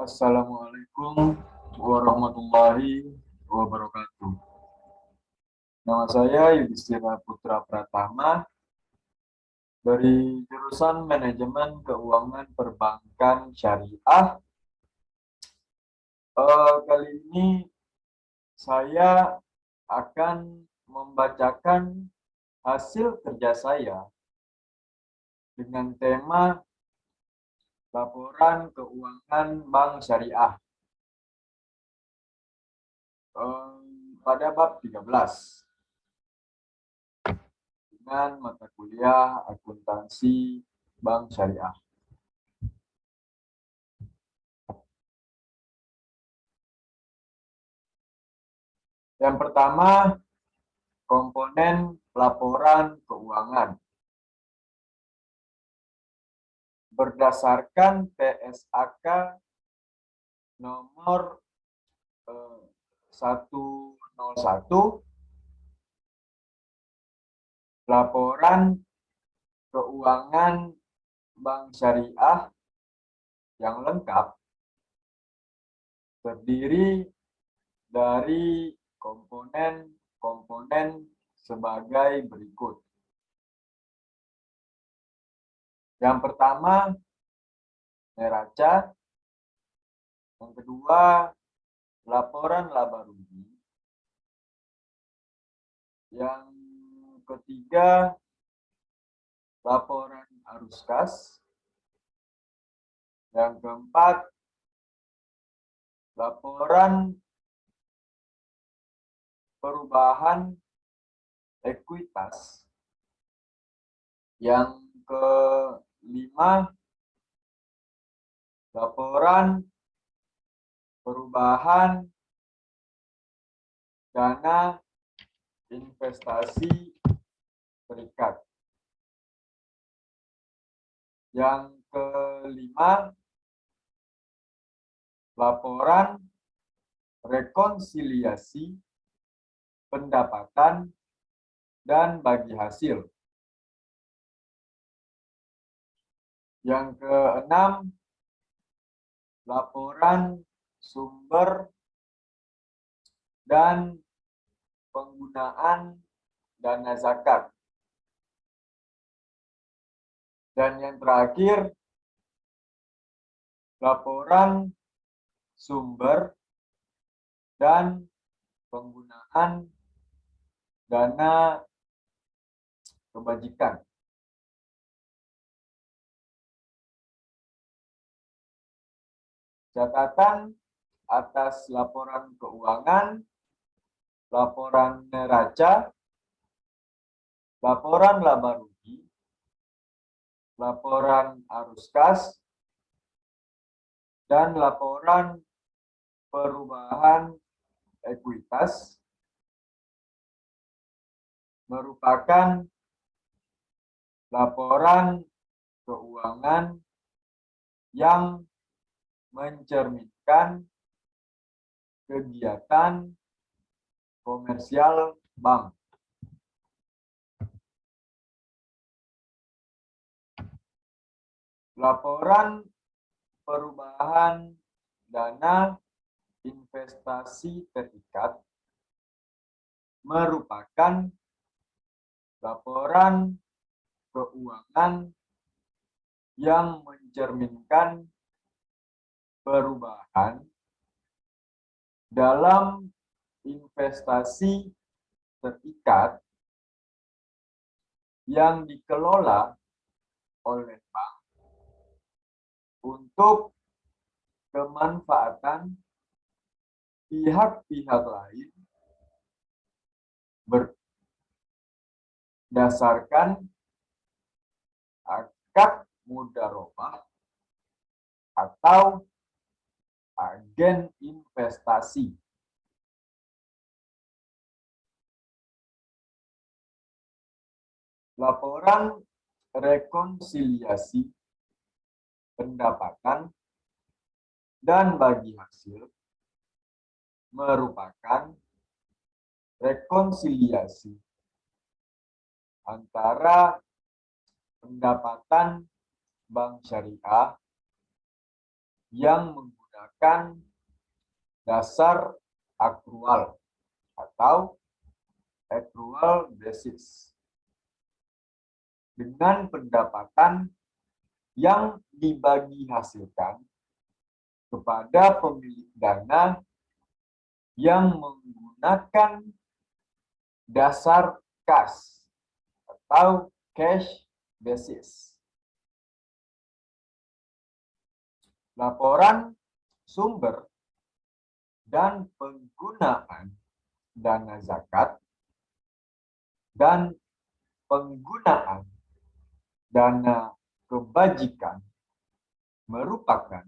Assalamualaikum warahmatullahi wabarakatuh. Nama saya Yudhistira Putra Pratama dari jurusan Manajemen Keuangan Perbankan Syariah. Kali ini saya akan membacakan hasil kerja saya dengan tema Laporan Keuangan Bank Syariah pada bab 13 dengan mata kuliah akuntansi Bank Syariah. Yang pertama, komponen laporan keuangan. Berdasarkan TSAK nomor 101, laporan keuangan Bank Syariah yang lengkap terdiri dari komponen-komponen sebagai berikut. Yang pertama, neraca. Yang kedua, laporan laba rugi. Yang ketiga, laporan arus kas. Yang keempat, laporan perubahan ekuitas. Yang kelima, laporan perubahan dana investasi terikat. Yang kelima, laporan rekonsiliasi pendapatan dan bagi hasil. Yang keenam, laporan sumber dan penggunaan dana zakat. Dan yang terakhir, laporan sumber dan penggunaan dana kebajikan. Catatan atas laporan keuangan, laporan neraca, laporan laba rugi, laporan arus kas, dan laporan perubahan ekuitas merupakan laporan keuangan yang mencerminkan kegiatan komersial bank. Laporan perubahan dana investasi terikat merupakan laporan keuangan yang mencerminkan perubahan dalam investasi terikat yang dikelola oleh bank untuk kemanfaatan pihak-pihak lain berdasarkan akad mudharabah atau agen investasi. Laporan rekonsiliasi pendapatan dan bagi hasil merupakan rekonsiliasi antara pendapatan bank syariah yang menggunakan menggunakan dasar akrual atau accrual basis dengan pendapatan yang dibagi hasilkan kepada pemilik dana yang menggunakan dasar kas atau cash basis. Laporan sumber dan penggunaan dana zakat dan penggunaan dana kebajikan merupakan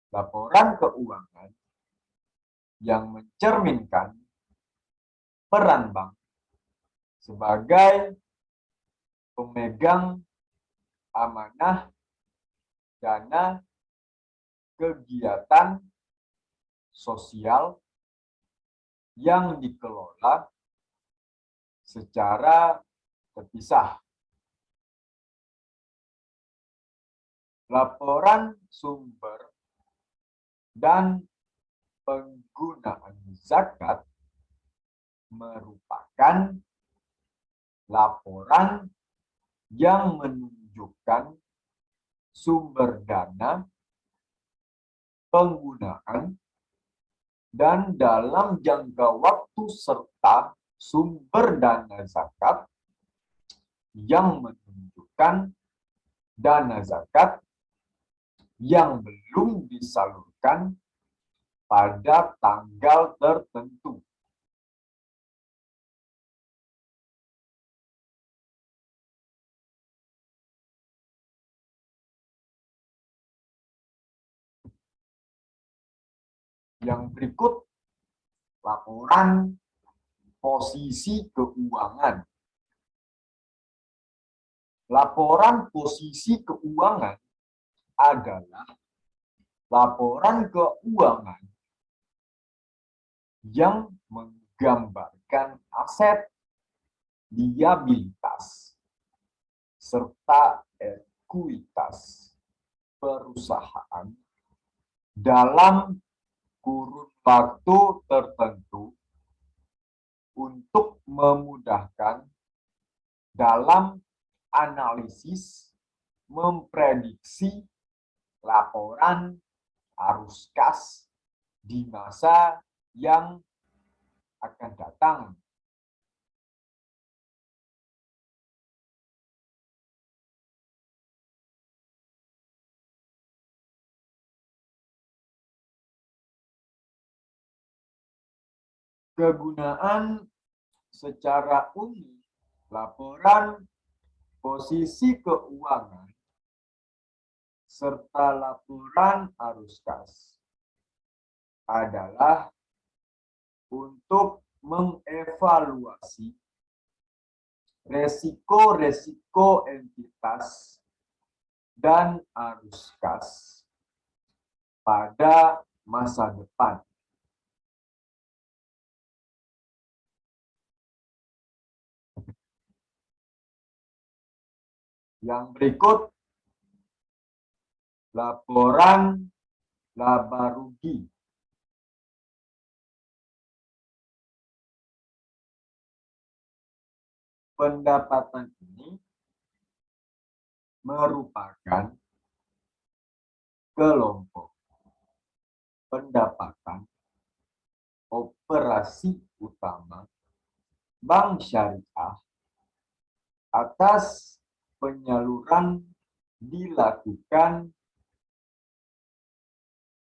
laporan keuangan yang mencerminkan peran bank sebagai pemegang amanah dana kegiatan sosial yang dikelola secara terpisah. Laporan sumber dan penggunaan zakat merupakan laporan yang menunjukkan sumber dana, penggunaan, dan dalam jangka waktu serta sumber dana zakat yang menunjukkan dana zakat yang belum disalurkan pada tanggal tertentu. Yang berikut laporan posisi keuangan. Laporan posisi keuangan adalah laporan keuangan yang menggambarkan aset, liabilitas, serta ekuitas perusahaan dalam kurun waktu tertentu untuk memudahkan dalam analisis memprediksi laporan arus kas di masa yang akan datang. Kegunaan secara umum laporan posisi keuangan serta laporan arus kas adalah untuk mengevaluasi resiko-resiko entitas dan arus kas pada masa depan. Yang berikut laporan laba rugi. Pendapatan ini merupakan kelompok pendapatan operasi utama bank syariah atas penyaluran dilakukan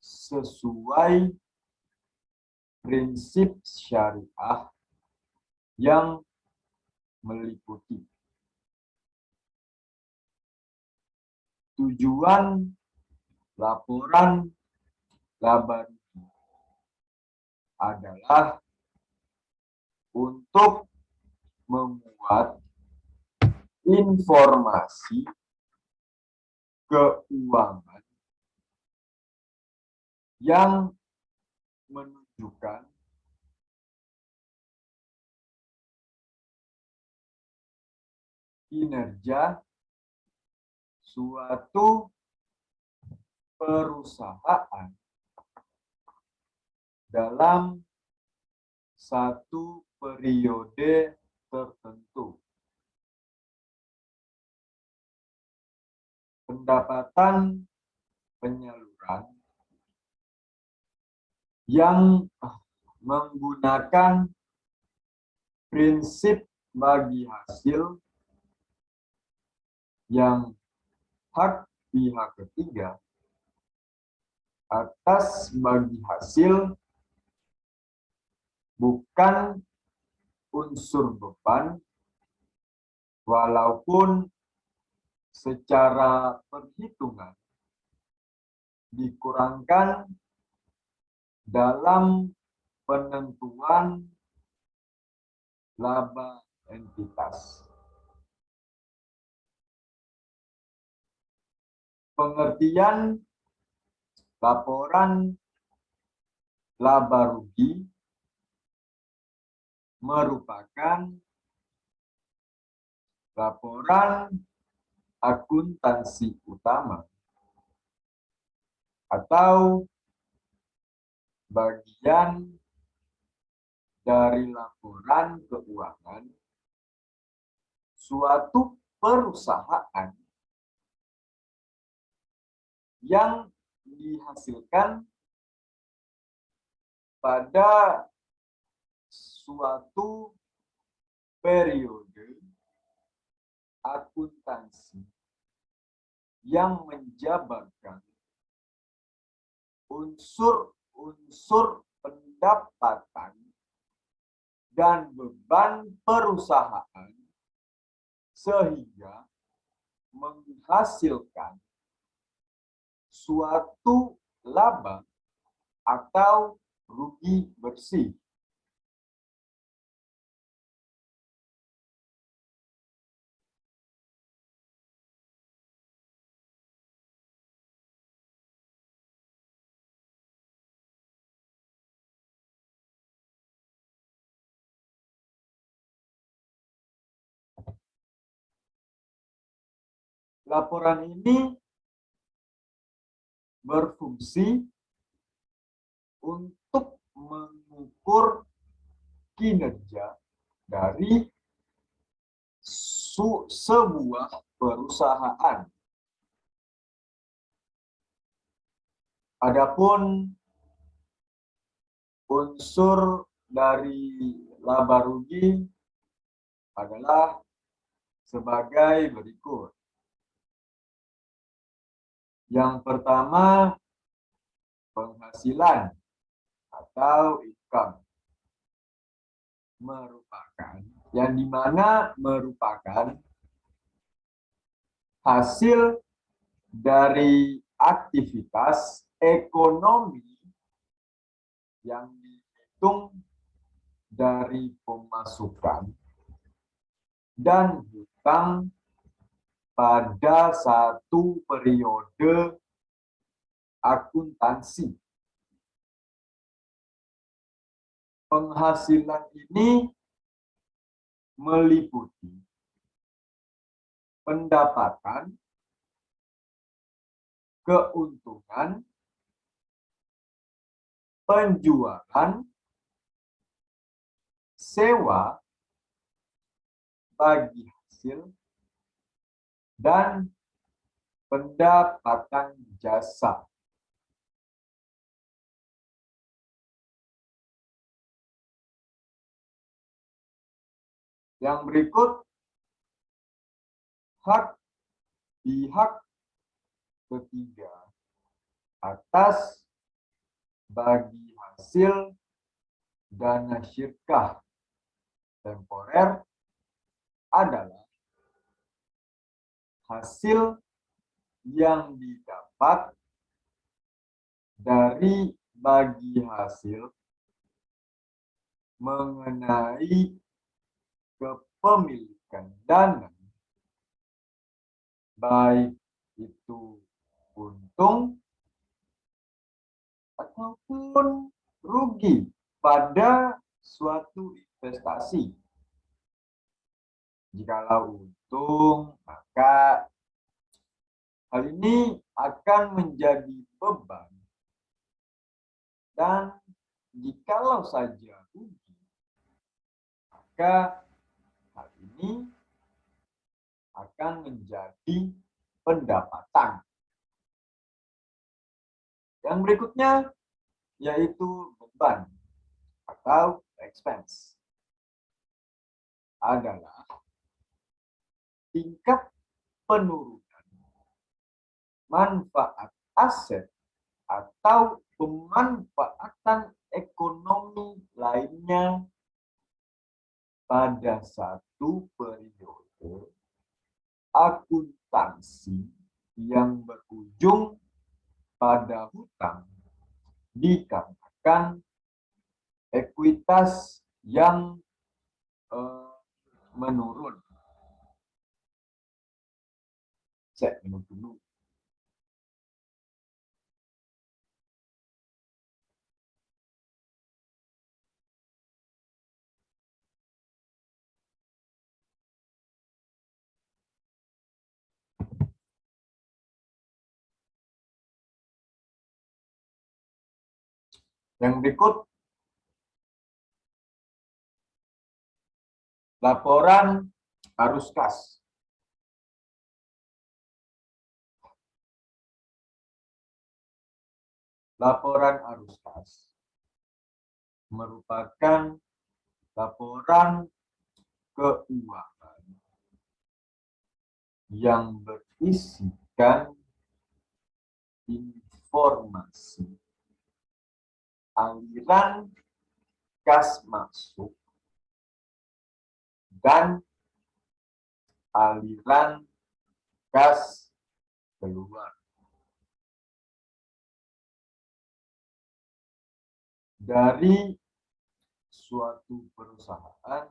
sesuai prinsip syariah yang meliputi tujuan laporan laba rugi adalah untuk memuat informasi keuangan yang menunjukkan kinerja suatu perusahaan dalam satu periode tertentu. Pendapatan penyaluran yang menggunakan prinsip bagi hasil yang hak pihak ketiga atas bagi hasil bukan unsur beban, walaupun secara perhitungan dikurangkan dalam penentuan laba entitas. Pengertian laporan laba rugi merupakan laporan akuntansi utama atau bagian dari laporan keuangan suatu perusahaan yang dihasilkan pada suatu periode akuntansi yang menjabarkan unsur-unsur pendapatan dan beban perusahaan sehingga menghasilkan suatu laba atau rugi bersih. Laporan ini berfungsi untuk mengukur kinerja dari sebuah perusahaan. Adapun unsur dari laba rugi adalah sebagai berikut. Yang pertama, penghasilan atau income merupakan yang dimana merupakan hasil dari aktivitas ekonomi yang dihitung dari pemasukan dan hutang pada satu periode akuntansi. Penghasilan ini meliputi pendapatan, keuntungan, penjualan, sewa, bagi hasil, dan pendapatan jasa. Yang berikut, hak pihak ketiga atas bagi hasil dana syirkah temporer adalah hasil yang didapat dari bagi hasil mengenai kepemilikan dana, baik itu untung ataupun rugi pada suatu investasi. Jikalau untung, maka hal ini akan menjadi beban dan jikalau saja rugi, maka hal ini akan menjadi pendapatan. Yang berikutnya yaitu beban atau expense adalah tingkat penurunan manfaat aset atau pemanfaatan ekonomi lainnya pada satu periode akuntansi yang berujung pada hutang dikarenakan ekuitas yang menurun. Saya minum dulu. Yang berikut, laporan arus kas. Laporan arus kas merupakan laporan keuangan yang berisikan informasi aliran kas masuk dan aliran kas keluar. Dari suatu perusahaan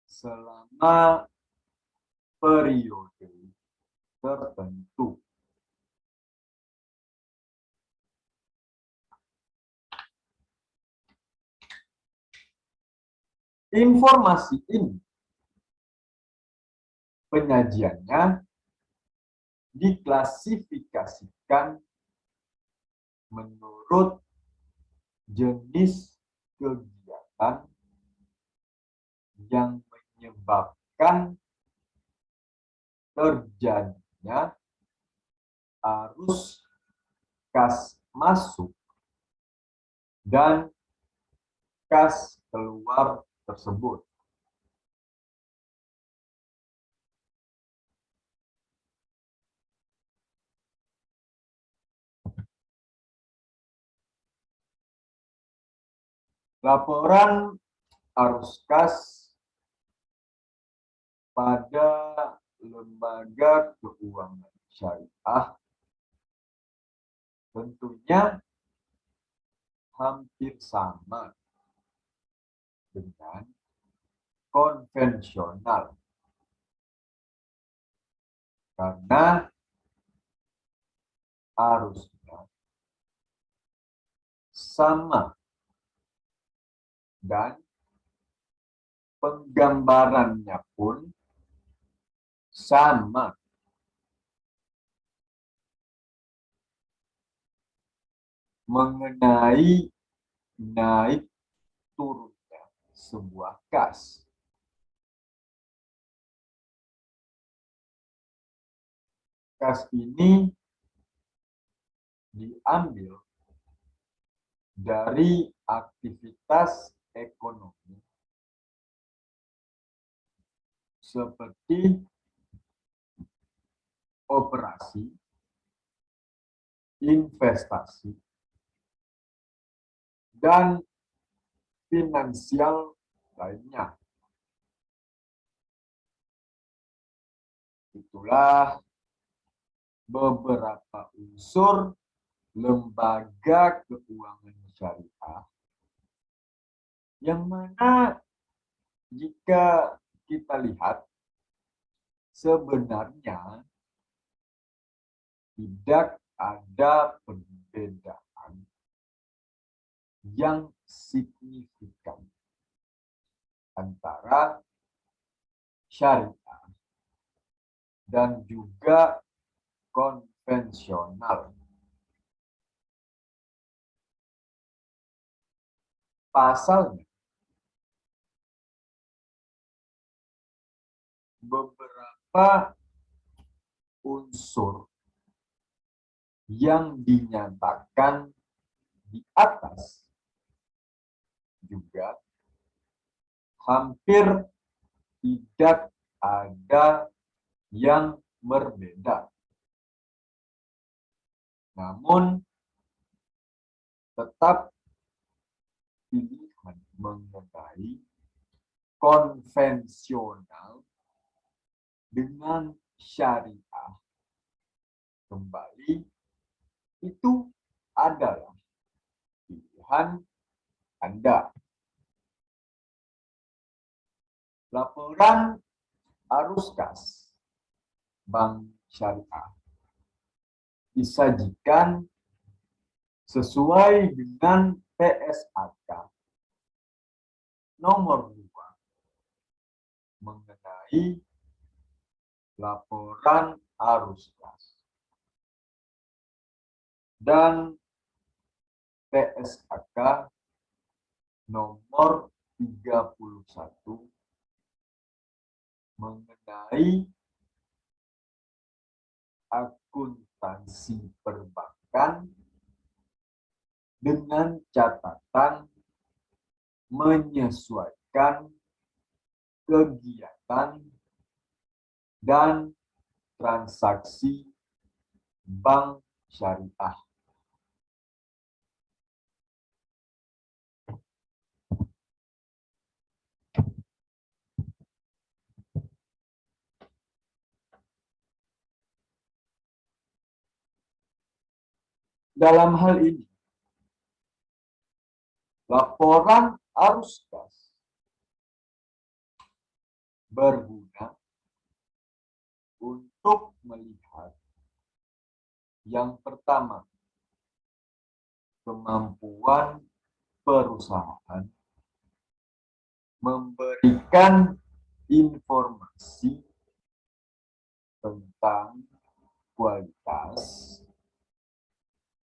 selama periode tertentu. Informasi ini penyajiannya diklasifikasikan menurut jenis kegiatan yang menyebabkan terjadinya arus kas masuk dan kas keluar tersebut. Laporan arus kas pada lembaga keuangan syariah tentunya hampir sama dengan konvensional, karena arusnya sama dan penggambarannya pun sama. Mengenai naik turunnya sebuah kas. Kas ini diambil dari aktivitas ekonomi seperti operasi, investasi, dan finansial lainnya. Itulah beberapa unsur lembaga keuangan syariah yang mana jika kita lihat sebenarnya tidak ada perbedaan yang signifikan antara syariah dan juga konvensional. pasalnya beberapa unsur yang dinyatakan di atas juga hampir tidak ada yang berbeda. Namun, tetap pilihan mengenai konvensional dengan syariah kembali itu adalah pilihan Anda. Laporan arus kas Bank Syariah disajikan sesuai dengan PSAK nomor 2 mengenai laporan arus kas dan PSAK nomor 31 mengenai akuntansi perbankan dengan catatan menyesuaikan kegiatan dan transaksi bank syariah. Dalam hal ini, laporan arus kas berguna untuk melihat yang pertama, kemampuan perusahaan memberikan informasi tentang kualitas,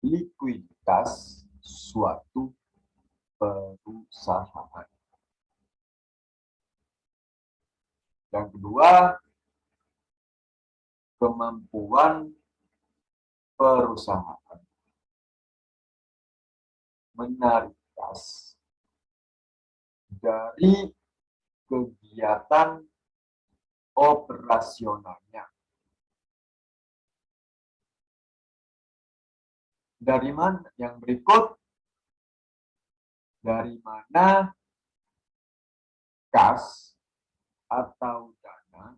likuiditas suatu perusahaan. Yang kedua, kemampuan perusahaan menarik kas dari kegiatan operasionalnya. Dari mana? Yang berikut, dari mana kas atau dana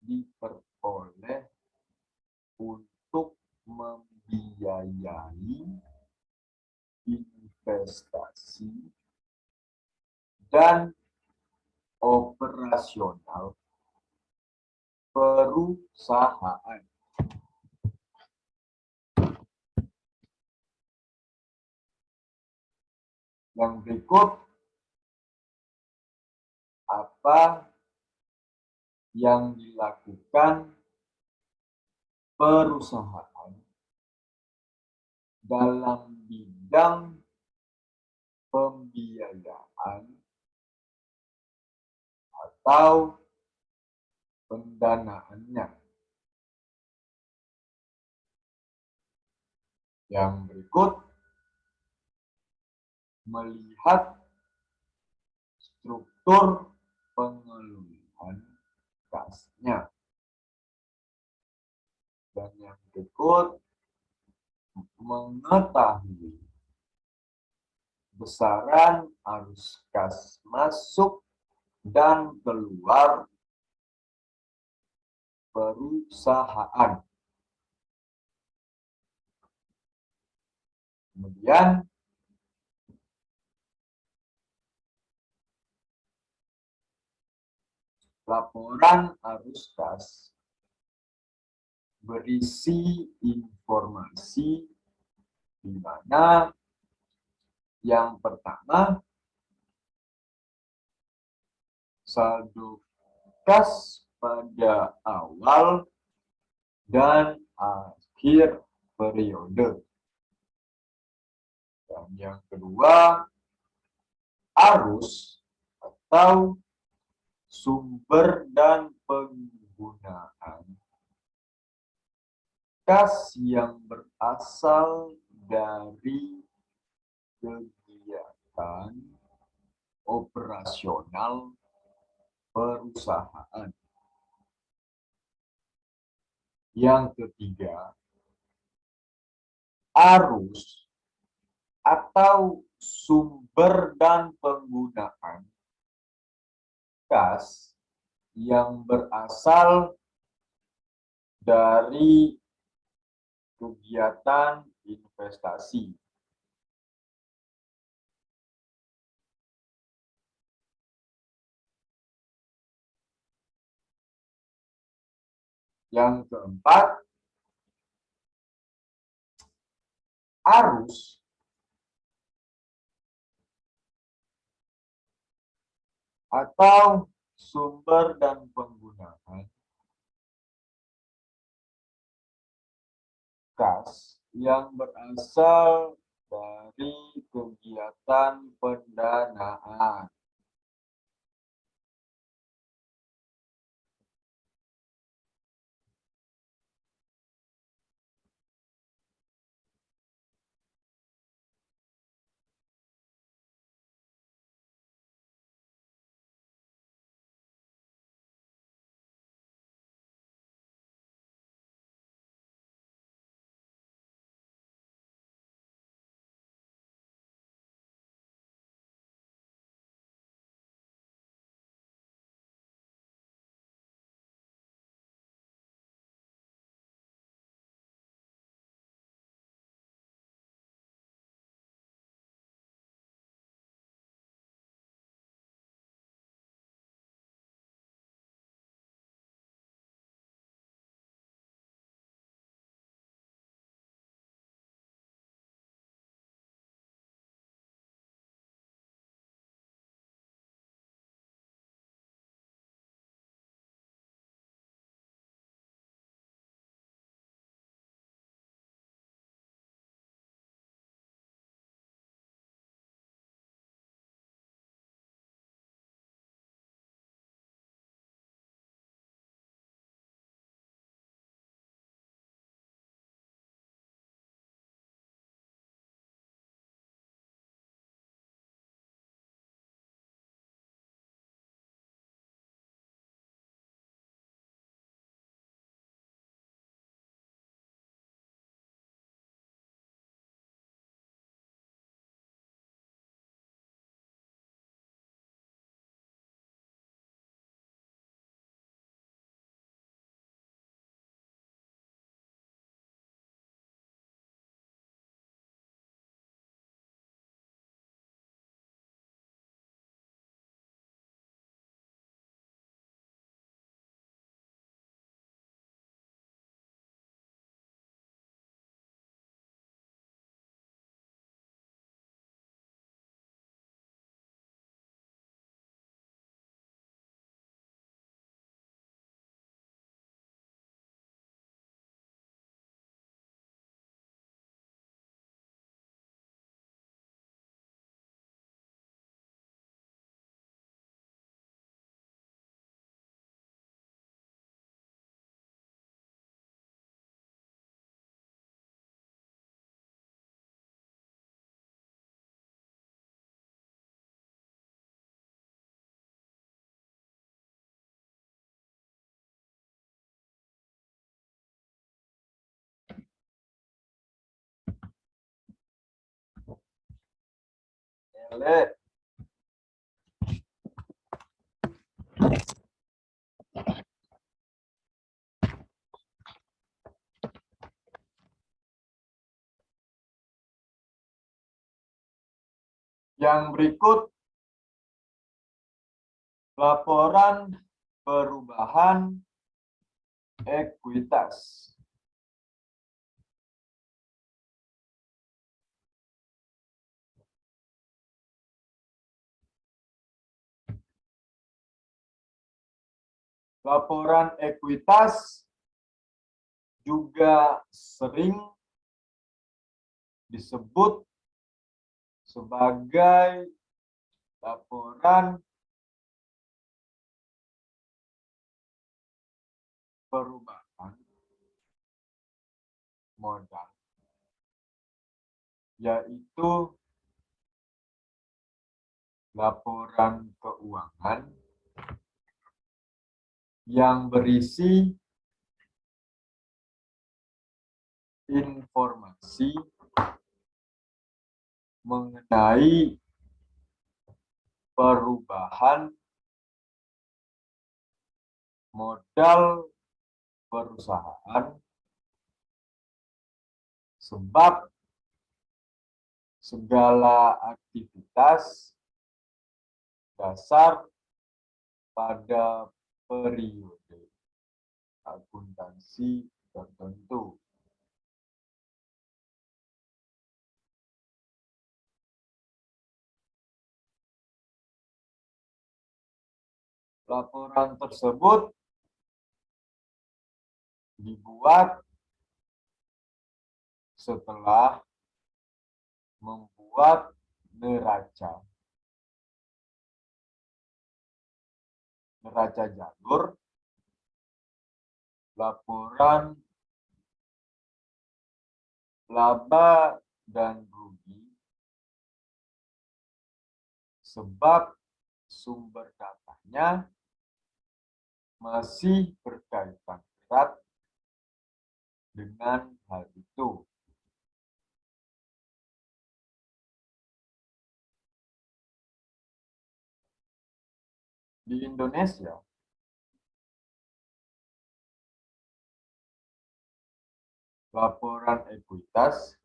diperoleh untuk membiayai investasi dan operasional perusahaan. Yang berikut, apa yang dilakukan perusahaan dalam bidang pembiayaan atau pendanaannya. Yang berikut, melihat struktur pengelolaan kasnya. Dan yang berikut, mengetahui besaran arus kas masuk dan keluar perusahaan. Kemudian, laporan arus kas berisi informasi di mana yang pertama, saldo kas pada awal dan akhir periode. Dan yang kedua, arus atau sumber dan penggunaan kas yang berasal dari kegiatan operasional perusahaan. Yang ketiga, arus atau sumber dan penggunaan kas yang berasal dari kegiatan investasi. Yang keempat, arus atau sumber dan penggunaan kas yang berasal dari kegiatan pendanaan. Yang berikut laporan perubahan ekuitas. Laporan ekuitas juga sering disebut sebagai laporan perubahan modal, yaitu laporan keuangan yang berisi informasi mengenai perubahan modal perusahaan, sebab segala aktivitas dasar pada periode akuntansi tertentu. Laporan tersebut dibuat setelah membuat neraca jalur, laporan laba dan rugi, sebab sumber datanya masih berkaitan erat dengan hal itu. Di Indonesia, laporan ekuitas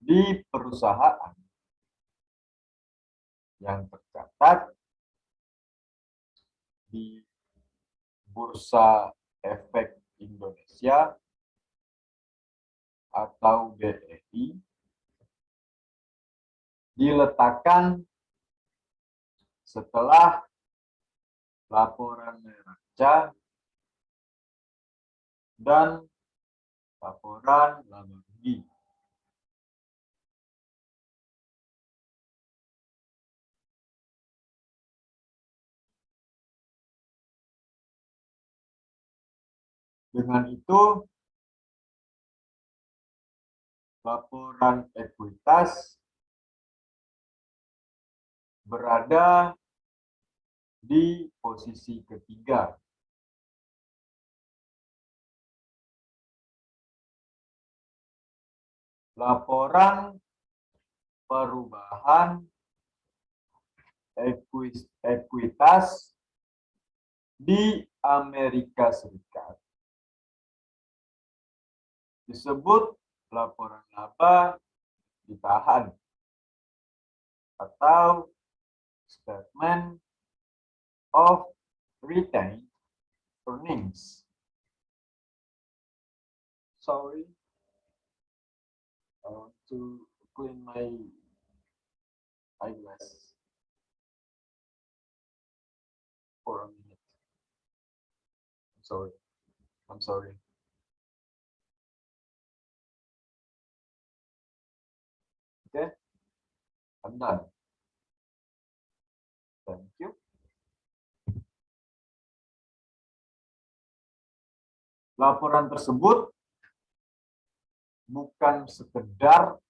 di perusahaan yang tercatat di Bursa Efek Indonesia atau BEI diletakkan setelah laporan neraca dan laporan laba rugi. Dengan itu, laporan ekuitas berada di posisi ketiga. Laporan perubahan ekuitas di Amerika Serikat disebut laporan laba ditahan atau Statement of Retained Earnings. Sorry, I want to clean my eyeglass for a minute. I'm sorry. Okay, I'm done. Thank you. Laporan tersebut bukan sekedar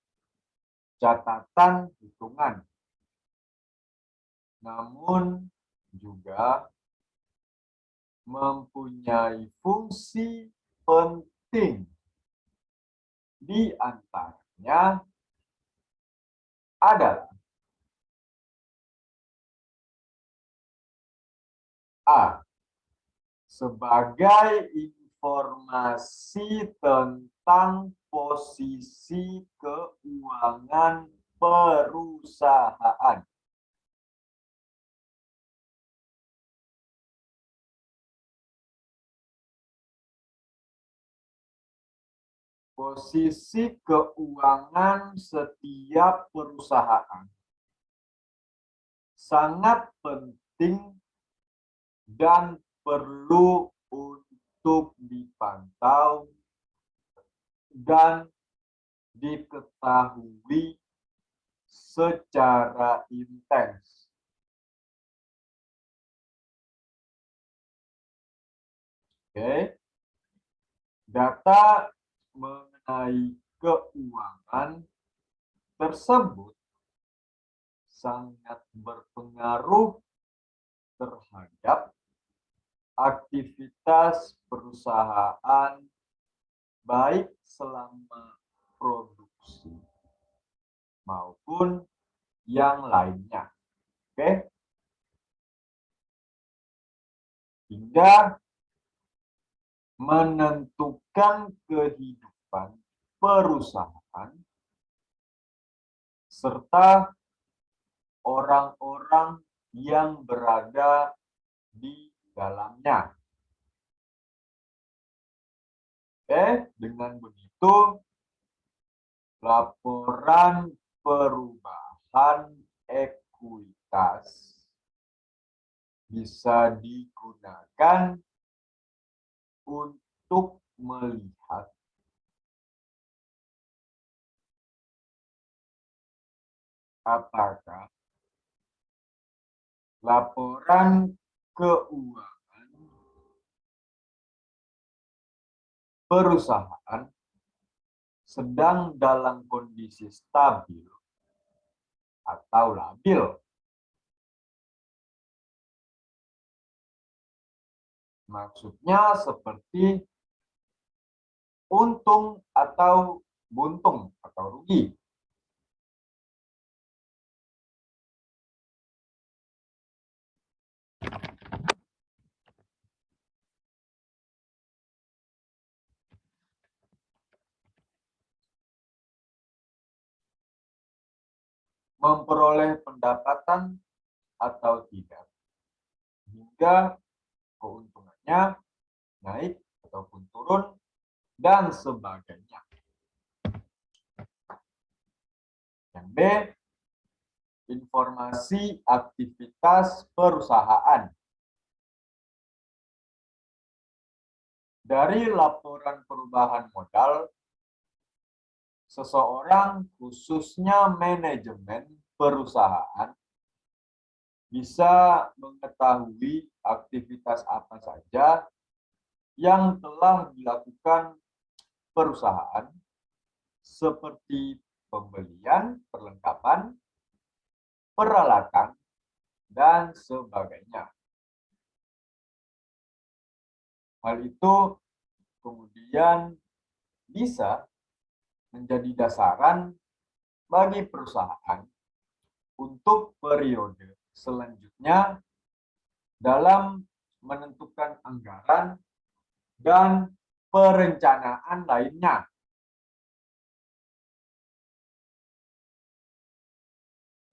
catatan hitungan, namun juga mempunyai fungsi penting. Di antaranya adalah A. Sebagai informasi tentang posisi keuangan perusahaan. Posisi keuangan setiap perusahaan sangat penting dan perlu untuk dipantau dan diketahui secara intens. Oke. Data mengenai keuangan tersebut sangat berpengaruh terhadap aktivitas perusahaan baik selama produksi maupun yang lainnya. Oke? Hingga menentukan kehidupan perusahaan serta orang-orang yang berada di dalamnya. Oke, dengan begitu laporan perubahan ekuitas bisa digunakan untuk melihat apakah laporan keuangan perusahaan sedang dalam kondisi stabil atau labil. Maksudnya seperti untung atau buntung atau rugi. Memperoleh pendapatan atau tidak, hingga keuntungannya naik ataupun turun, dan sebagainya. Yang B, informasi aktivitas perusahaan. Dari laporan perubahan modal, seseorang, khususnya manajemen perusahaan, bisa mengetahui aktivitas apa saja yang telah dilakukan perusahaan, seperti pembelian, perlengkapan, peralatan, dan sebagainya. Hal itu kemudian bisa menjadi dasaran bagi perusahaan untuk periode selanjutnya dalam menentukan anggaran dan perencanaan lainnya.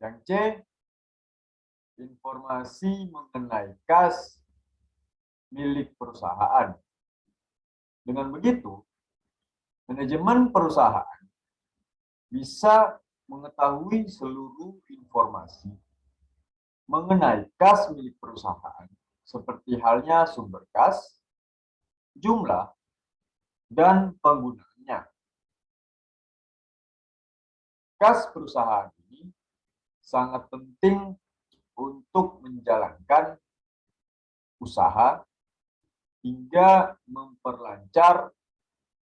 Yang C, informasi mengenai kas milik perusahaan. Dengan begitu, manajemen perusahaan bisa mengetahui seluruh informasi mengenai kas milik perusahaan, seperti halnya sumber kas, jumlah, dan penggunaannya. Kas perusahaan ini sangat penting untuk menjalankan usaha hingga memperlancar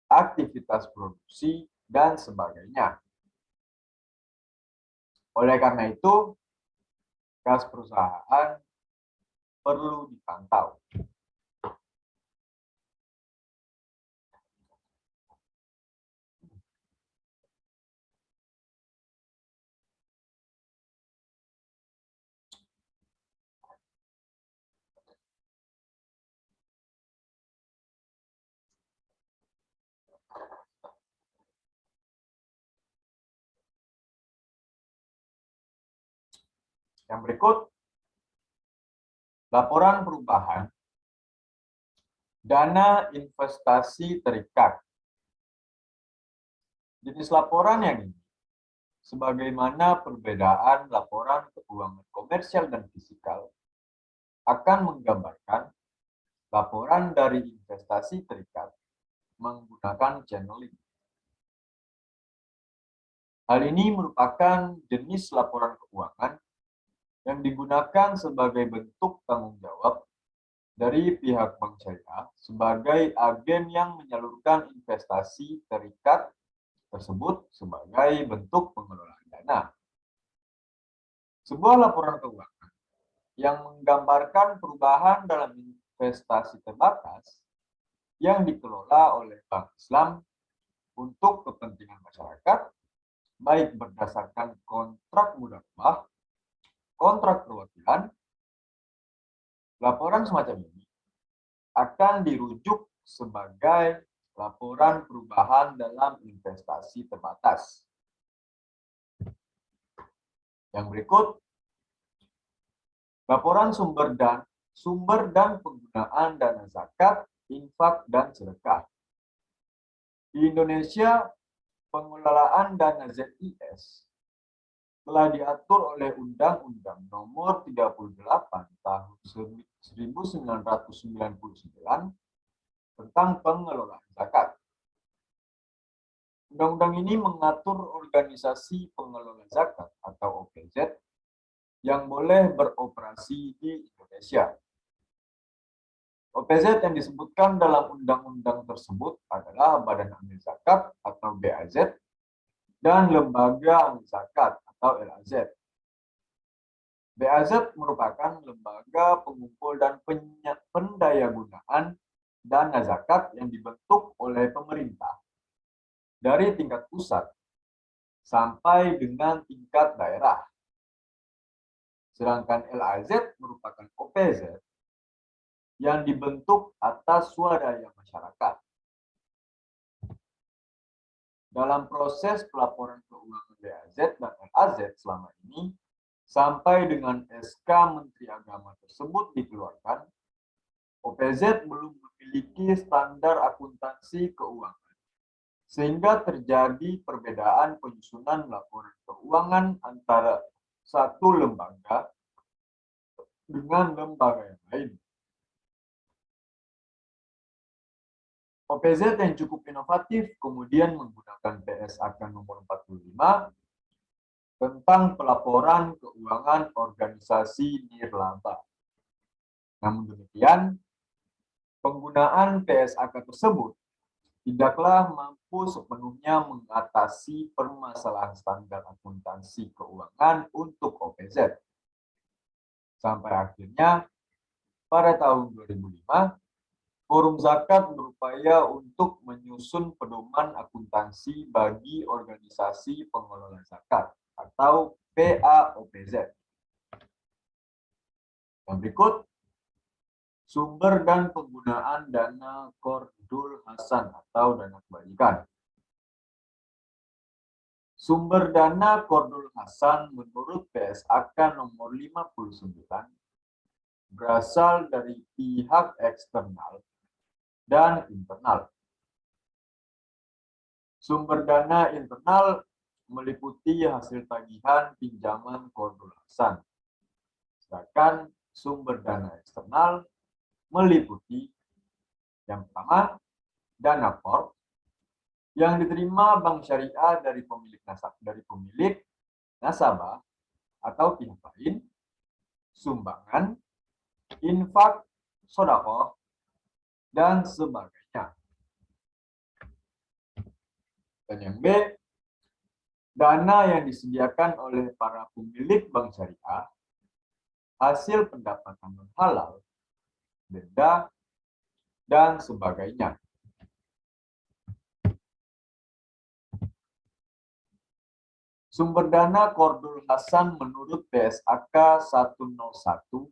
aktivitas produksi dan sebagainya. Oleh karena itu, kas perusahaan perlu dipantau. Yang berikut, laporan perubahan dana investasi terikat. Jenis laporan yang ini, sebagaimana perbedaan laporan keuangan komersial dan fisikal, akan menggambarkan laporan dari investasi terikat menggunakan channeling. Hal ini merupakan jenis laporan keuangan yang digunakan sebagai bentuk tanggung jawab dari pihak bank syariah sebagai agen yang menyalurkan investasi terikat tersebut sebagai bentuk pengelolaan dana. Sebuah laporan keuangan yang menggambarkan perubahan dalam investasi terbatas yang dikelola oleh Bank Islam untuk kepentingan masyarakat, baik berdasarkan kontrak mudharabah, kontrak perwakilan. Laporan semacam ini akan dirujuk sebagai laporan perubahan dalam investasi terbatas. Yang berikut, laporan sumber dan penggunaan dana zakat, infak, dan sedekah. Di Indonesia, pengelolaan dana ZIS telah diatur oleh Undang-Undang Nomor 38 Tahun 1999 tentang pengelolaan zakat. Undang-undang ini mengatur organisasi pengelola zakat atau OPZ yang boleh beroperasi di Indonesia. OPZ yang disebutkan dalam undang-undang tersebut adalah Badan Amil Zakat atau BAZ dan Lembaga Amil Zakat atau LAZ. BAZ merupakan lembaga pengumpul dan pendayagunaan dana zakat yang dibentuk oleh pemerintah dari tingkat pusat sampai dengan tingkat daerah. Sedangkan LAZ merupakan OPZ yang dibentuk atas swadaya masyarakat. Dalam proses pelaporan keuangan BAZ dan LAZ selama ini, sampai dengan SK Menteri Agama tersebut dikeluarkan, OPZ belum memiliki standar akuntansi keuangan, sehingga terjadi perbedaan penyusunan laporan keuangan antara satu lembaga dengan lembaga yang lain. OPZ yang cukup inovatif kemudian menggunakan PSAK nomor 45 tentang pelaporan keuangan organisasi nirlaba. Namun demikian, penggunaan PSAK tersebut tidaklah mampu sepenuhnya mengatasi permasalahan standar akuntansi keuangan untuk OPZ. Sampai akhirnya, pada tahun 2005, Forum Zakat berupaya untuk menyusun pedoman akuntansi bagi organisasi pengelola zakat atau PAOPZ. Yang berikut, sumber dan penggunaan dana Qardul Hasan atau dana kebajikan. Sumber dana Qardul Hasan menurut PSAK nomor 59 berasal dari pihak eksternal dan internal. Sumber dana internal meliputi hasil tagihan pinjaman Qardul Hasan. Sedangkan sumber dana eksternal meliputi yang pertama, dana qard yang diterima bank syariah dari pemilik nasabah atau pihak lain, sumbangan, infak, sedekah, dan sebagainya. Dan yang B, dana yang disediakan oleh para pemilik bank syariah, hasil pendapatan non-halal, denda, dan sebagainya. Sumber dana Qardul Hasan menurut PSAK 101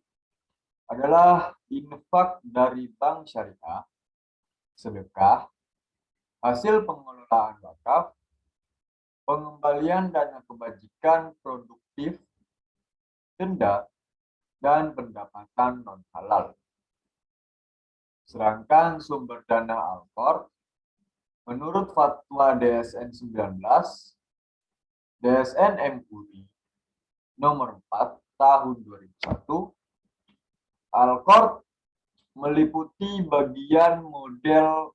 adalah infak dari bank syariah, sedekah, hasil pengelolaan wakaf, pengembalian dana kebajikan produktif, denda, dan pendapatan non-halal. Sedangkan sumber dana Al-Qard menurut Fatwa DSN 19, DSN MUI nomor 4 tahun 2001, Al-Qard meliputi bagian modal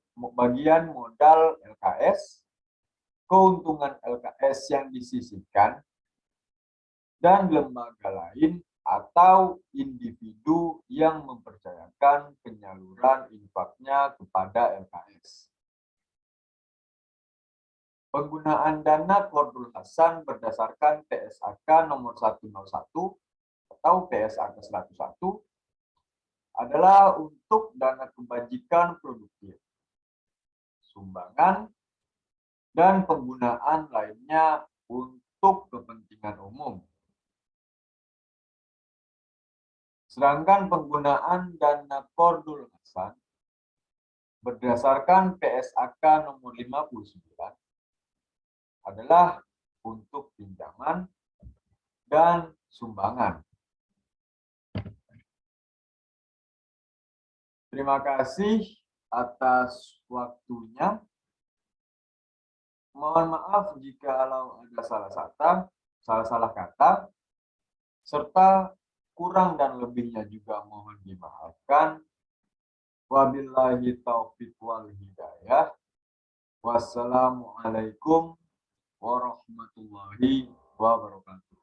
LKS, keuntungan LKS yang disisihkan, dan lembaga lain atau individu yang mempercayakan penyaluran infaknya kepada LKS. Penggunaan dana Qardul Hasan berdasarkan PSAK nomor 101 atau PSAK 101 adalah untuk dana kebajikan produktif, sumbangan, dan penggunaan lainnya untuk kepentingan umum. Sedangkan penggunaan dana Qardul Hasan berdasarkan PSAK nomor 59 adalah untuk pinjaman dan sumbangan. Terima kasih atas waktunya. Mohon maaf jika ada salah kata, serta kurang dan lebihnya juga mohon dimaafkan. Wabillahi taufiq wal hidayah. Wassalamualaikum warahmatullahi wabarakatuh.